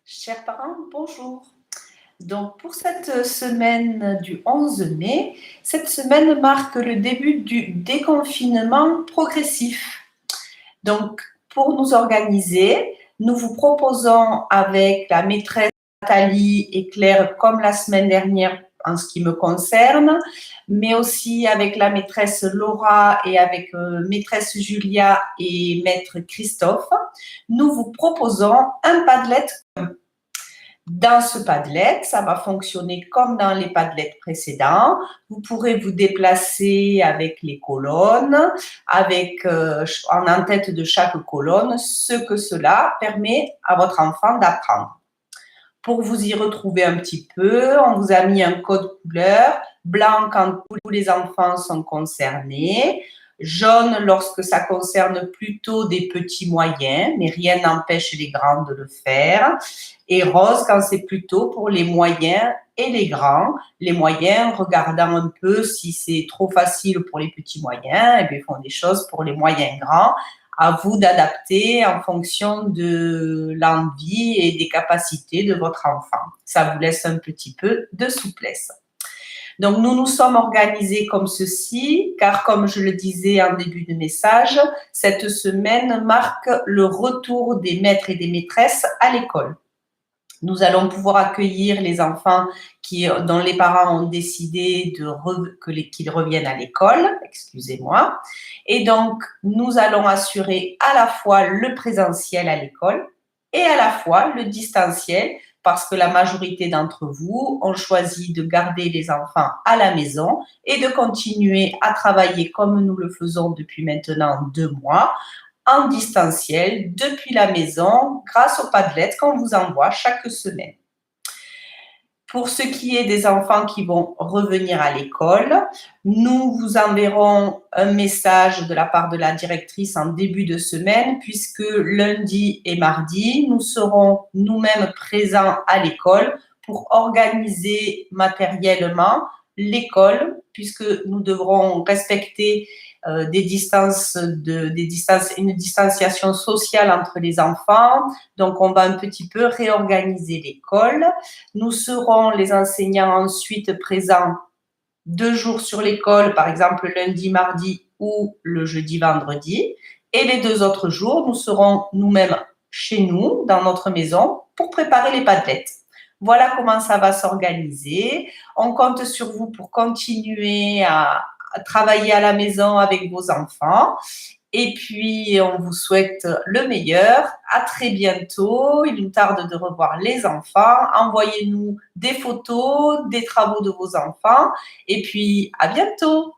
Chers parents, bonjour. Donc, pour cette semaine du 11 mai, cette semaine marque le début du déconfinement progressif. Donc, pour nous organiser, nous vous proposons avec la maîtresse Nathalie et Claire, comme la semaine dernière en ce qui me concerne, mais aussi avec la maîtresse Laura et avec maîtresse Julia et maître Christophe, nous vous proposons un Padlet. Dans ce Padlet, ça va fonctionner comme dans les Padlets précédents. Vous pourrez vous déplacer avec les colonnes, avec en tête de chaque colonne ce que cela permet à votre enfant d'apprendre. Pour vous y retrouver un petit peu, on vous a mis un code couleur, blanc quand tous les enfants sont concernés, jaune lorsque ça concerne plutôt des petits moyens, mais rien n'empêche les grands de le faire, et rose quand c'est plutôt pour les moyens et les grands. Les moyens, regardant un peu si c'est trop facile pour les petits moyens, et bien, ils font des choses pour les moyens grands. À vous d'adapter en fonction de l'envie et des capacités de votre enfant. Ça vous laisse un petit peu de souplesse. Donc, nous nous sommes organisés comme ceci, car comme je le disais en début de message, cette semaine marque le retour des maîtres et des maîtresses à l'école. Nous allons pouvoir accueillir les enfants dont les parents ont décidé qu'ils reviennent à l'école, excusez-moi. Et donc, nous allons assurer à la fois le présentiel à l'école et à la fois le distanciel, parce que la majorité d'entre vous ont choisi de garder les enfants à la maison et de continuer à travailler comme nous le faisons depuis maintenant 2 mois, en distanciel depuis la maison grâce au Padlet qu'on vous envoie chaque semaine. Pour ce qui est des enfants qui vont revenir à l'école, nous vous enverrons un message de la part de la directrice en début de semaine, puisque lundi et mardi, nous serons nous-mêmes présents à l'école pour organiser matériellement l'école, puisque nous devrons respecter une distanciation sociale entre les enfants. Donc, on va un petit peu réorganiser l'école. Nous serons, les enseignants, ensuite présents 2 jours sur l'école, par exemple lundi, mardi ou le jeudi, vendredi. Et les 2 autres jours, nous serons nous-mêmes chez nous, dans notre maison, pour préparer les Padlets. Voilà comment ça va s'organiser. On compte sur vous pour continuer à travailler à la maison avec vos enfants. Et puis, on vous souhaite le meilleur. À très bientôt. Il nous tarde de revoir les enfants. Envoyez-nous des photos, des travaux de vos enfants. Et puis, à bientôt.